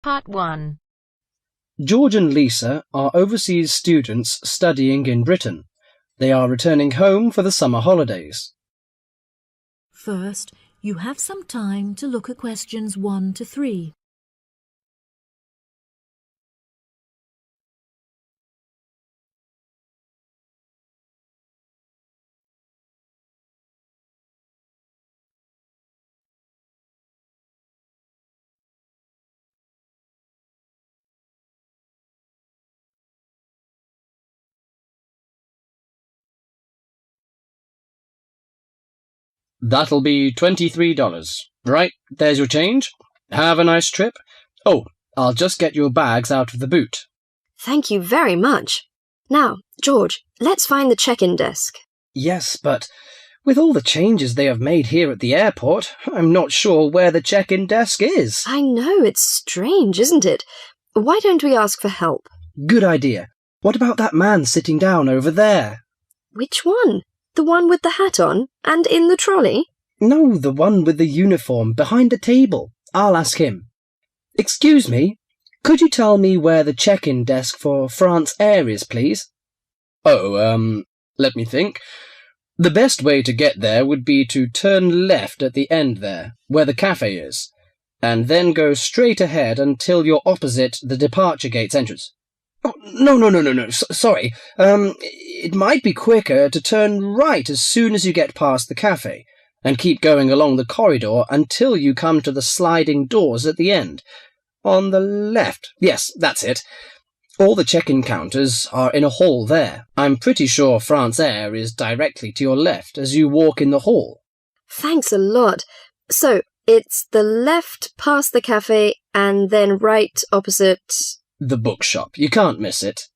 Part 1. George and Lisa are overseas students studying in Britain. They are returning home for the summer holidays. First, you have some time to look at questions 1 to 3. That'll be $23. Right, there's your change. Have a nice trip. Oh, I'll just get your bags out of the boot. Thank you very much. Now, George, let's find the check-in desk. Yes, but with all the changes they have made here at the airport, I'm not sure where the check-in desk is. I know, it's strange, isn't it? Why don't we ask for help? Good idea. What about that man sitting down over there? Which one? The one with the hat on and in the trolley? No, the one with the uniform behind the table. I'll ask him. Excuse me, could you tell me where the check-in desk for France Air is, please? Oh, let me think. The best way to get there would be to turn left at the end there, where the cafe is, and then go straight ahead until you're opposite the departure gates entrance. Oh, no. Sorry. It might be quicker to turn right as soon as you get past the cafe, and keep going along the corridor until you come to the sliding doors at the end. On the left. Yes, that's it. All the check-in counters are in a hall there. I'm pretty sure France Air is directly to your left as you walk in the hall. Thanks a lot. So, it's the left past the cafe and then right opposite... The bookshop. You can't miss it.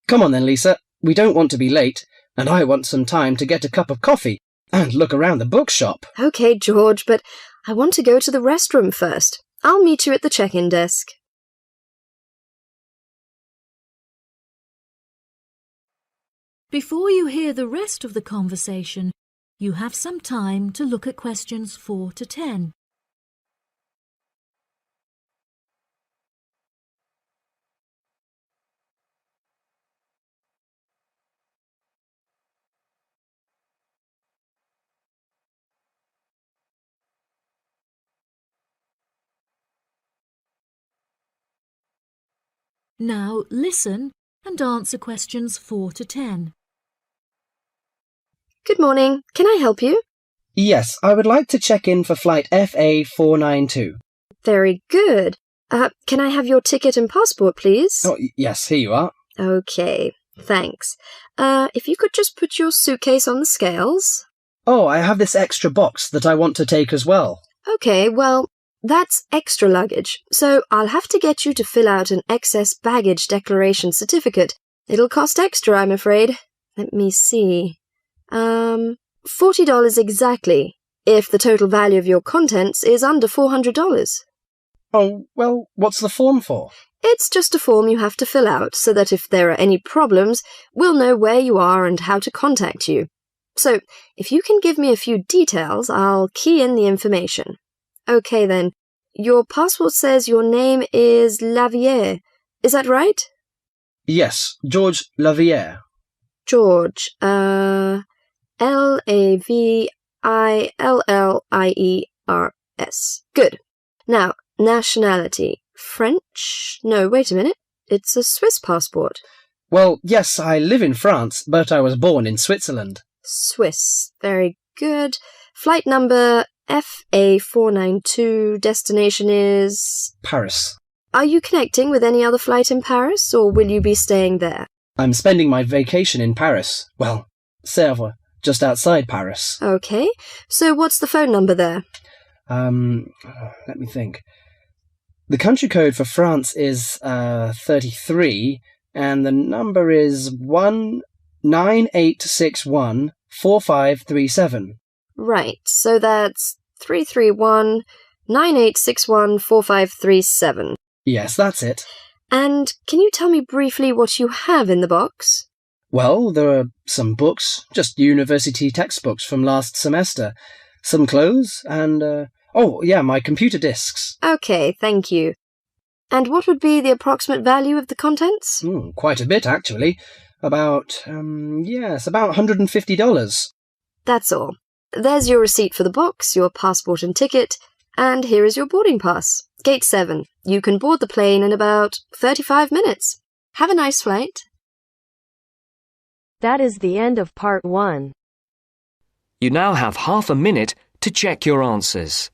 Come on then, Lisa. We don't want to be late, and I want some time to get a cup of coffee and look around the bookshop. OK, George, but I want to go to the restroom first. I'll meet you at the check-in desk. Before you hear the rest of the conversation, you have some time to look at questions 4 to 10. Now listen and answer questions 4 to 10. Good morning. Can I help you? Yes, I would like to check in for flight FA492. Very good. Can I have your ticket and passport, please? Oh, yes, here you are. OK, thanks. If you could just put your suitcase on the scales. Oh, I have this extra box that I want to take as well. OK, well, that's extra luggage, so I'll have to get you to fill out an excess baggage declaration certificate. It'll cost extra, I'm afraid. Let me see. $40 exactly, if the total value of your contents is under $400. Oh, well, what's the form for? It's just a form you have to fill out so that if there are any problems, we'll know where you are and how to contact you. So, if you can give me a few details, I'll key in the information. OK then, your passport says your name is Lavier. Is that right? Yes, George Lavier. George, Lavillliers. Good. Now, nationality. French? No, wait a minute. It's a Swiss passport. Well, yes, I live in France, but I was born in Switzerland. Swiss. Very good. Flight number FA492. Destination is... Paris. Are you connecting with any other flight in Paris, or will you be staying there? I'm spending my vacation in Paris. Well, Sèvres, just outside Paris. OK. So what's the phone number there? Let me think. The country code for France is 33, and the number is 198614537. Right, so that's 331-9861-4537. Yes, that's it. And can you tell me briefly what you have in the box? Well, there are some books, just university textbooks from last semester, some clothes, and, my computer disks. OK, thank you. And what would be the approximate value of the contents? Quite a bit, actually. About $150. That's all. There's your receipt for the box, your passport and ticket, and here is your boarding pass. Gate 7. You can board the plane in about 35 minutes. Have a nice flight. That is the end of part 1. You now have half a minute to check your answers.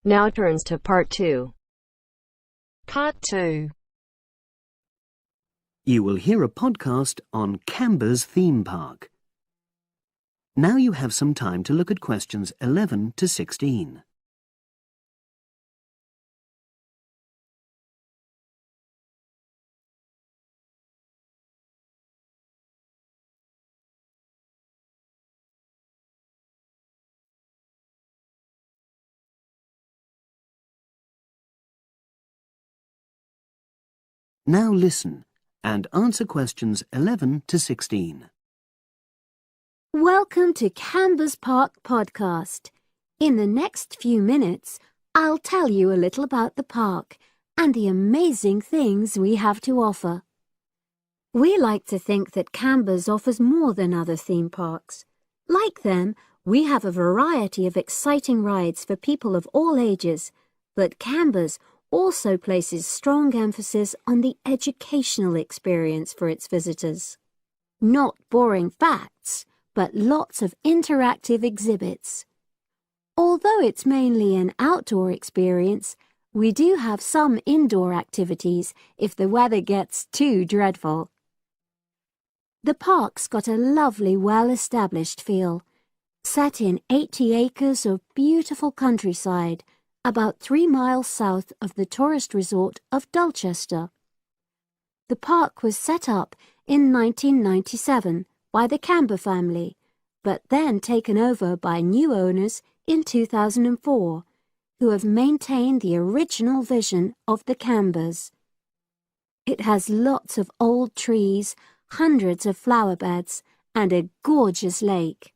Now turns to part 2. Part 2. You will hear a podcast on Canberra's theme park. Now you have some time to look at questions 11 to 16. Now listen and answer questions 11 to 16. Welcome to Canberra's Park podcast. In the next few minutes, I'll tell you a little about the park and the amazing things we have to offer. We like to think that Canberra's offers more than other theme parks. Like them, we have a variety of exciting rides for people of all ages, but Canberra's also places strong emphasis on the educational experience for its visitors. Not boring facts, but lots of interactive exhibits. Although it's mainly an outdoor experience, we do have some indoor activities if the weather gets too dreadful. The park's got a lovely, well-established feel, set in 80 acres of beautiful countryside, about 3 miles south of the tourist resort of Dulchester. The park was set up in 1997 by the Canberra family, but then taken over by new owners in 2004, who have maintained the original vision of the Canberras. It has lots of old trees, hundreds of flower beds, and a gorgeous lake.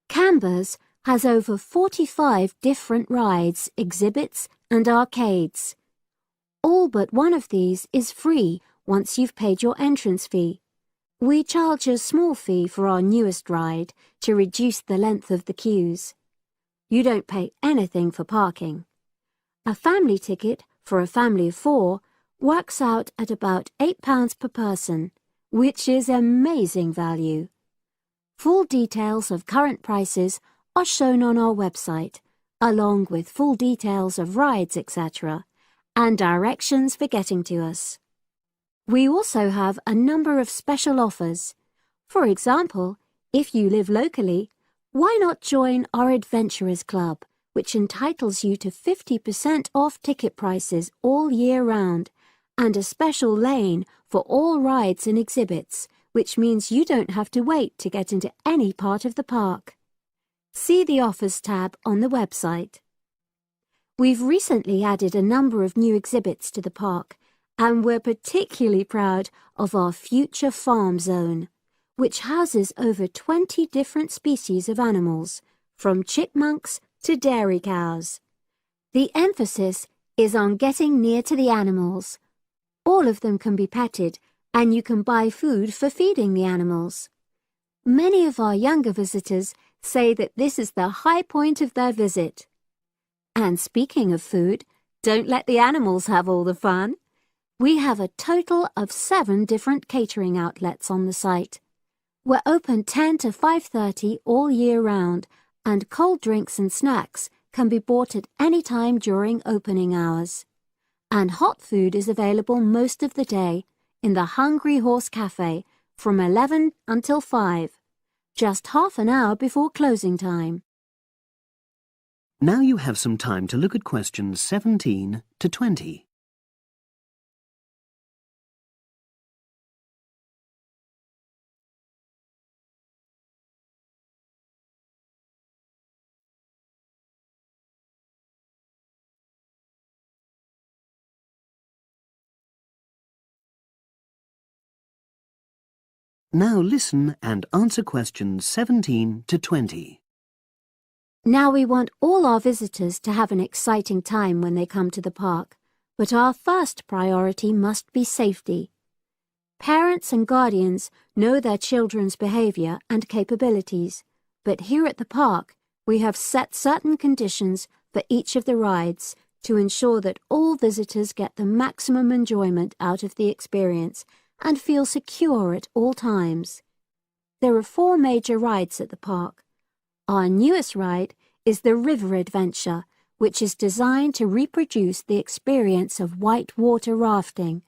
Canberra's has over 45 different rides, exhibits, and arcades. All but one of these is free once you've paid your entrance fee. We charge a small fee for our newest ride to reduce the length of the queues. You don't pay anything for parking. A family ticket for a family of 4 works out at about £8 per person, which is amazing value. Full details of current prices are shown on our website, along with full details of rides, etc., and directions for getting to us. We also have a number of special offers. For example, if you live locally, why not join our Adventurers Club, which entitles you to 50% off ticket prices all year round, and a special lane for all rides and exhibits, which means you don't have to wait to get into any part of the park. See the Offers tab on the website. We've recently added a number of new exhibits to the park, and we're particularly proud of our Future Farm Zone, which houses over 20 different species of animals, from chipmunks to dairy cows. The emphasis is on getting near to the animals. All of them can be petted, and you can buy food for feeding the animals. Many of our younger visitors say that this is the high point of their visit. And speaking of food, don't let the animals have all the fun. We have a total of 7 different catering outlets on the site. We're open 10 to 5:30 all year round, and cold drinks and snacks can be bought at any time during opening hours. And hot food is available most of the day in the Hungry Horse Cafe from 11 until 5. just half an hour before closing time. Now you have some time to look at questions 17 to 20. Now listen and answer questions 17 to 20. Now we want all our visitors to have an exciting time when they come to the park, but our first priority must be safety. Parents and guardians know their children's behaviour and capabilities, but here at the park we have set certain conditions for each of the rides to ensure that all visitors get the maximum enjoyment out of the experience and feel secure at all times. There are 4 major rides at the park. Our newest ride is the River Adventure, which is designed to reproduce the experience of whitewater rafting.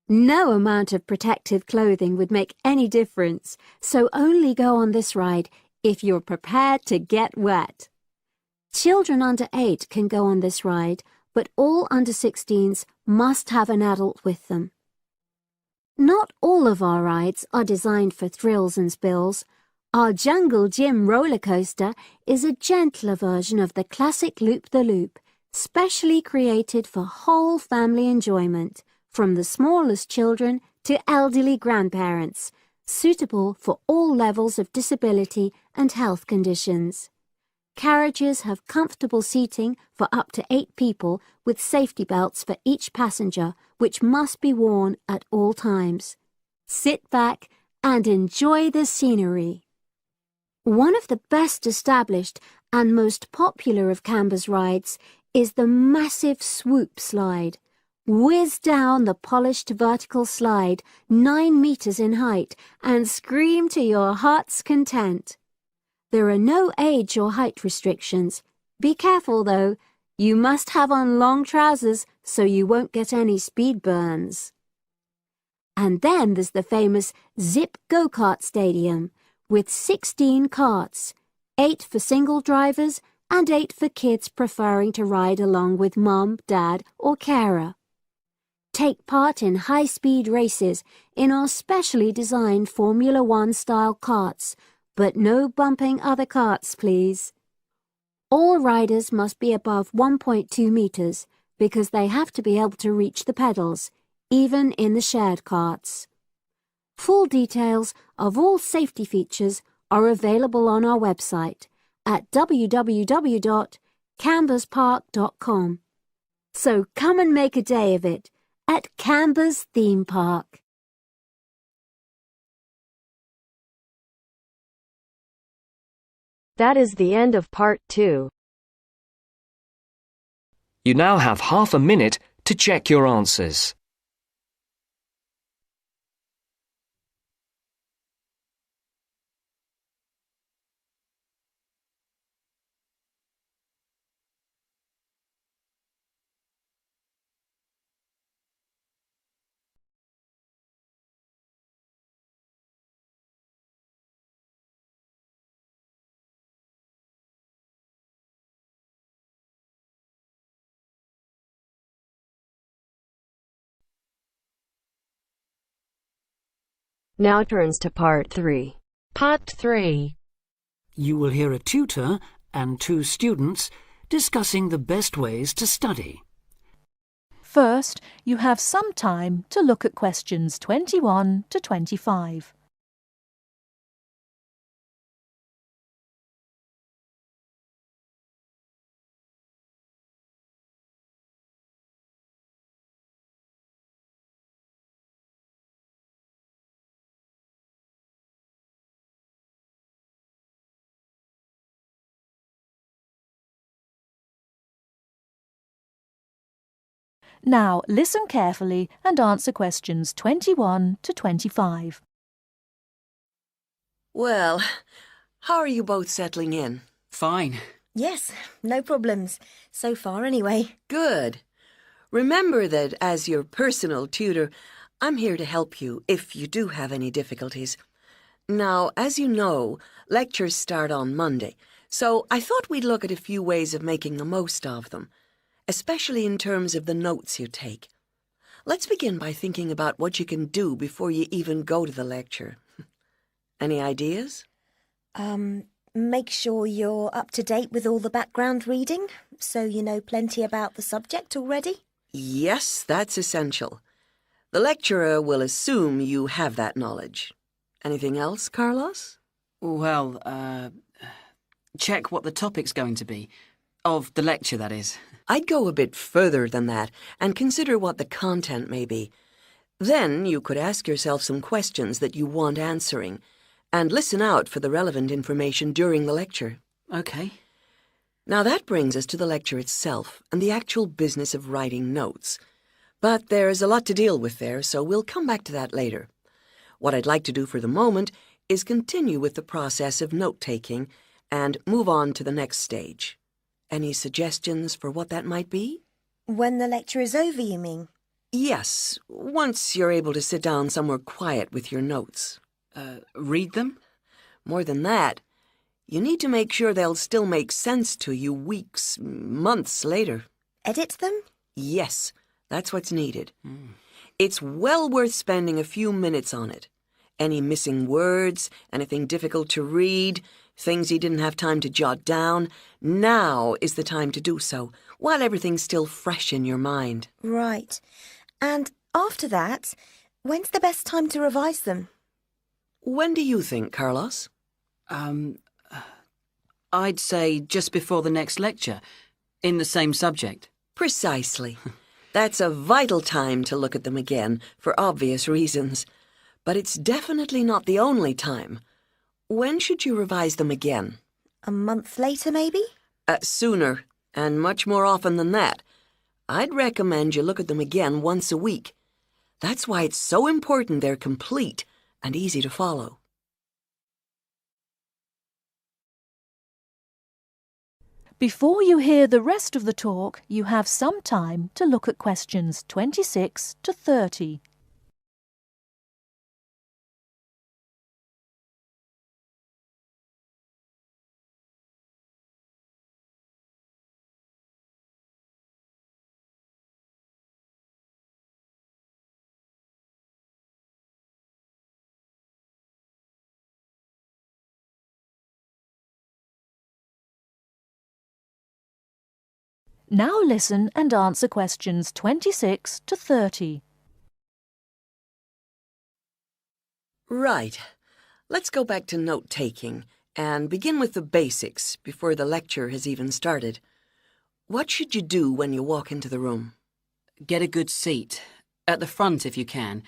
No amount of protective clothing would make any difference, so only go on this ride if you're prepared to get wet. Children under 8 can go on this ride, but all under 16s must have an adult with them. Not all of our rides are designed for thrills and spills. Our Jungle Gym roller coaster is a gentler version of the classic Loop-the-Loop, specially created for whole family enjoyment, from the smallest children to elderly grandparents, suitable for all levels of disability and health conditions. Carriages have comfortable seating for up to 8 people with safety belts for each passenger, which must be worn at all times. Sit back and enjoy the scenery. One of the best established and most popular of Canberra's rides is the massive swoop slide. Whiz down the polished vertical slide 9 meters in height and scream to your heart's content. There are no age or height restrictions. Be careful though, you must have on long trousers so you won't get any speed burns. And then there's the famous Zip Go-Kart Stadium with 16 karts, 8 for single drivers and 8 for kids preferring to ride along with mum, dad or carer. Take part in high-speed races in our specially designed Formula One style karts, but no bumping other karts, please. All riders must be above 1.2 meters because they have to be able to reach the pedals, even in the shared karts. Full details of all safety features are available on our website at www.camberspark.com. So come and make a day of it at Canberra's theme park. That is the end of part 2. You now have half a minute to check your answers. Now turns to part 3. Part 3. You will hear a tutor and 2 students discussing the best ways to study. First, you have some time to look at questions 21 to 25. Now listen carefully and answer questions 21 to 25. Well, how are you both settling in? Fine. Yes, no problems. So far, anyway. Good. Remember that as your personal tutor, I'm here to help you if you do have any difficulties. Now, as you know, lectures start on Monday, so I thought we'd look at a few ways of making the most of them, especially in terms of the notes you take. Let's begin by thinking about what you can do before you even go to the lecture. Any ideas? Make sure you're up to date with all the background reading, so you know plenty about the subject already. Yes, that's essential. The lecturer will assume you have that knowledge. Anything else, Carlos? Well, check what the topic's going to be. Of the lecture, that is. I'd go a bit further than that and consider what the content may be. Then you could ask yourself some questions that you want answering and listen out for the relevant information during the lecture. Okay. Now that brings us to the lecture itself and the actual business of writing notes. But there's a lot to deal with there, so we'll come back to that later. What I'd like to do for the moment is continue with the process of note-taking and move on to the next stage. Any suggestions for what that might be? When the lecture is over, you mean? Yes, once you're able to sit down somewhere quiet with your notes. Read them? More than that, you need to make sure they'll still make sense to you weeks, months later. Edit them? Yes, that's what's needed. It's well worth spending a few minutes on it. Any missing words, anything difficult to read, things you didn't have time to jot down, now is the time to do so, while everything's still fresh in your mind. Right. And after that, when's the best time to revise them? When do you think, Carlos? I'd say just before the next lecture, in the same subject. Precisely. That's a vital time to look at them again, for obvious reasons. But it's definitely not the only time. When should you revise them again? A month later, maybe? Sooner, and much more often than that. I'd recommend you look at them again once a week. That's why it's so important they're complete and easy to follow. Before you hear the rest of the talk, you have some time to look at questions 26 to 30. Now listen and answer questions 26 to 30. Right. Let's go back to note-taking and begin with the basics before the lecture has even started. What should you do when you walk into the room? Get a good seat, at the front if you can,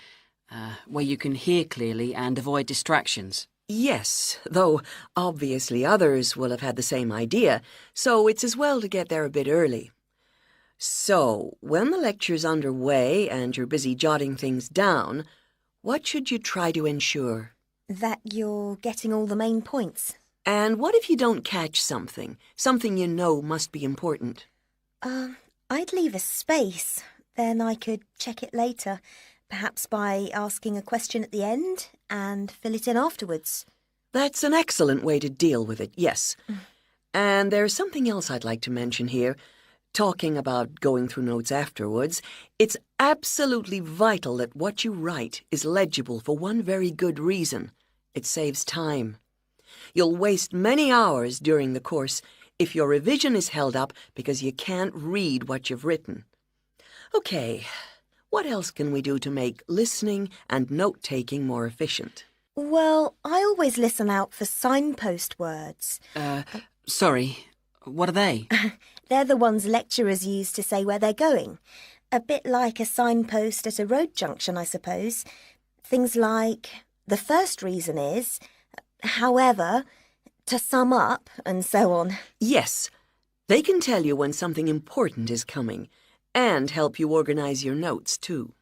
where you can hear clearly and avoid distractions. Yes, though obviously others will have had the same idea, so it's as well to get there a bit early. So, when the lecture's underway and you're busy jotting things down, what should you try to ensure? That you're getting all the main points. And what if you don't catch something you know must be important? I'd leave a space. Then I could check it later, perhaps by asking a question at the end and fill it in afterwards. That's an excellent way to deal with it, yes. And there's something else I'd like to mention here. Talking about going through notes afterwards, it's absolutely vital that what you write is legible for one very good reason. It saves time. You'll waste many hours during the course if your revision is held up because you can't read what you've written. Okay, what else can we do to make listening and note-taking more efficient? Well, I always listen out for signpost words. Sorry, what are they? They're the ones lecturers use to say where they're going. A bit like a signpost at a road junction, I suppose. Things like, the first reason is, however, to sum up, and so on. Yes, they can tell you when something important is coming, and help you organize your notes, too.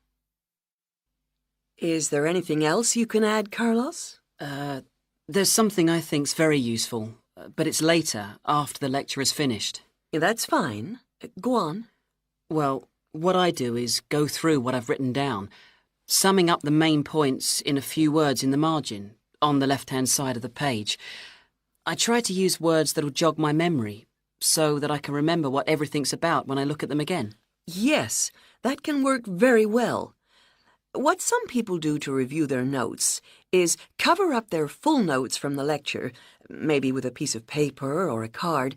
Is there anything else you can add, Carlos? There's something I think's very useful, but it's later, after the lecture is finished. That's fine. Go on. Well, what I do is go through what I've written down, summing up the main points in a few words in the margin, on the left-hand side of the page. I try to use words that'll jog my memory so that I can remember what everything's about when I look at them again. Yes, that can work very well. What some people do to review their notes is cover up their full notes from the lecture, maybe with a piece of paper or a card,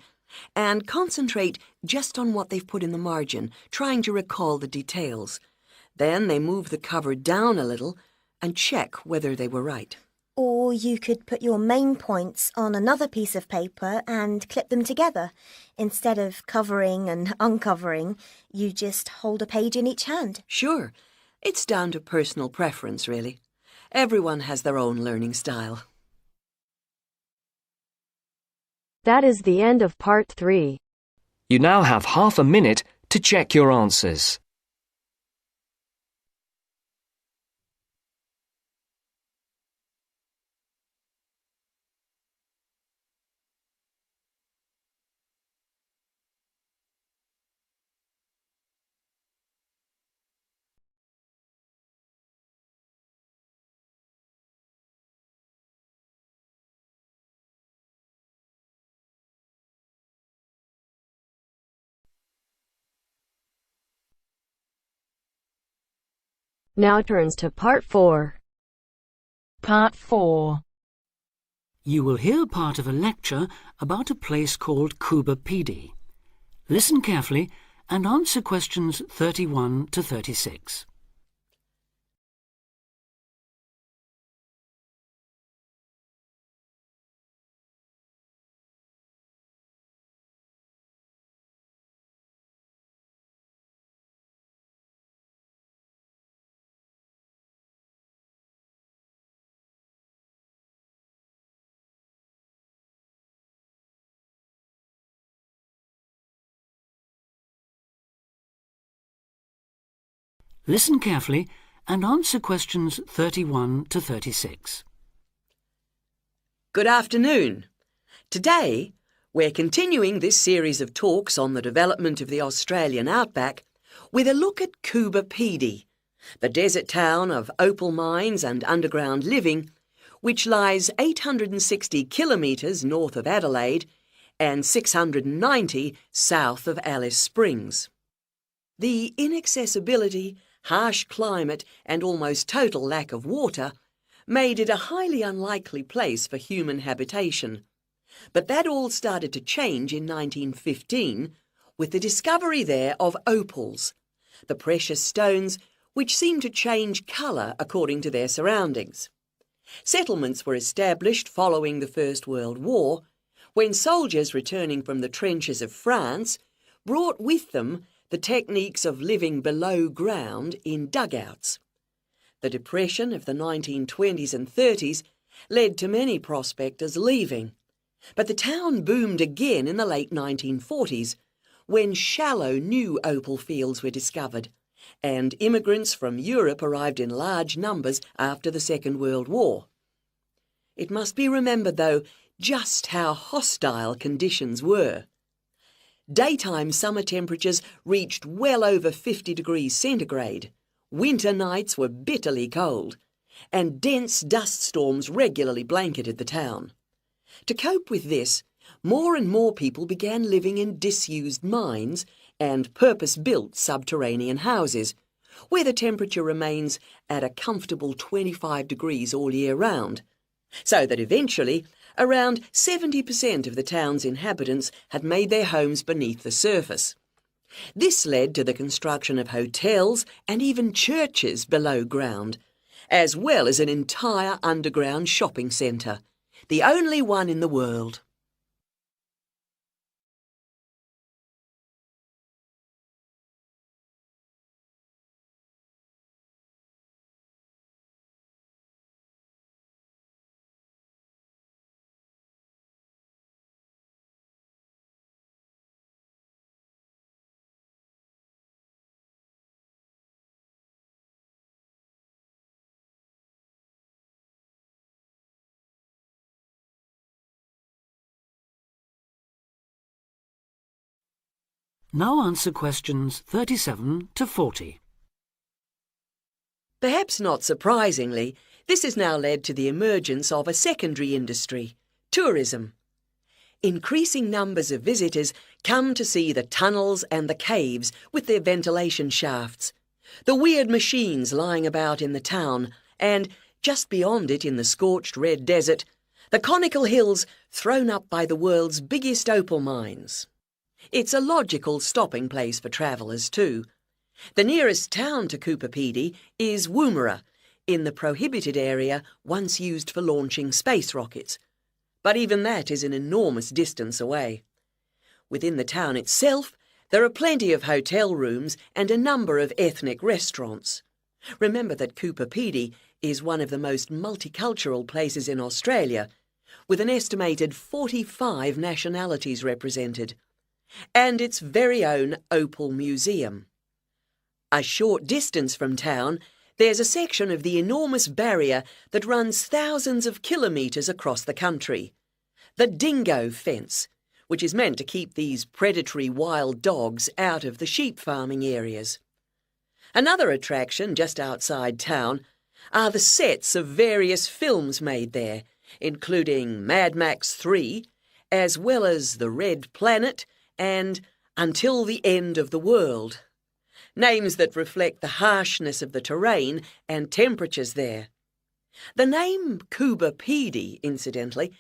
and concentrate just on what they've put in the margin, trying to recall the details. Then they move the cover down a little and check whether they were right. Or you could put your main points on another piece of paper and clip them together. Instead of covering and uncovering, you just hold a page in each hand. Sure. It's down to personal preference, really. Everyone has their own learning style. That is the end of part 3. You now have half a minute to check your answers. Now turns to part 4. Part 4. You will hear part of a lecture about a place called Cuba Pedy. Listen carefully and answer questions 31 to 36. Listen carefully and answer questions 31 to 36. Good afternoon. Today, we're continuing this series of talks on the development of the Australian outback with a look at Cuba Pedy, the desert town of opal mines and underground living, which lies 860 kilometres north of Adelaide and 690 south of Alice Springs. The inaccessibility, harsh climate and almost total lack of water made it a highly unlikely place for human habitation. But that all started to change in 1915 with the discovery there of opals, the precious stones which seem to change colour according to their surroundings. Settlements were established following the First World War, when soldiers returning from the trenches of France brought with them the techniques of living below ground in dugouts. The depression of the 1920s and 30s led to many prospectors leaving, but the town boomed again in the late 1940s when shallow new opal fields were discovered, and immigrants from Europe arrived in large numbers after the Second World War. It must be remembered, though, just how hostile conditions were. Daytime summer temperatures reached well over 50 degrees centigrade, winter nights were bitterly cold, and dense dust storms regularly blanketed the town. To cope with this, more and more people began living in disused mines and purpose-built subterranean houses, where the temperature remains at a comfortable 25 degrees all year round, so that eventually around 70% of the town's inhabitants had made their homes beneath the surface. This led to the construction of hotels and even churches below ground, as well as an entire underground shopping centre, the only one in the world. Now answer questions 37 to 40. Perhaps not surprisingly, This has now led to the emergence of a secondary industry, tourism. Increasing numbers of visitors come to see the tunnels and the caves with their ventilation shafts, the weird machines lying about in the town, and, just beyond it in the scorched red desert, the conical hills thrown up by the world's biggest opal mines. It's a logical stopping place for travellers too. The nearest town to Coober Pedy is Woomera, in the prohibited area once used for launching space rockets. But even that is an enormous distance away. Within the town itself, there are plenty of hotel rooms and a number of ethnic restaurants. Remember that Coober Pedy is one of the most multicultural places in Australia, with an estimated 45 nationalities represented, and its very own Opal Museum. A short distance from town, there's a section of the enormous barrier that runs thousands of kilometres across the country, the dingo fence, which is meant to keep these predatory wild dogs out of the sheep farming areas. Another attraction just outside town are the sets of various films made there, including Mad Max 3, as well as The Red Planet and Until the End of the World. Names that reflect the harshness of the terrain and temperatures there. The name Coober Pedy, incidentally,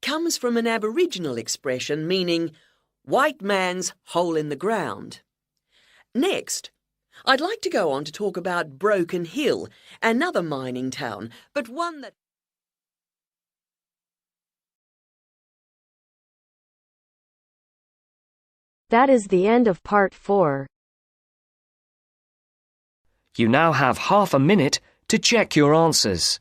comes from an Aboriginal expression meaning white man's hole in the ground. Next, I'd like to go on to talk about Broken Hill, another mining town, but one that... That is the end of part 4. You now have half a minute to check your answers.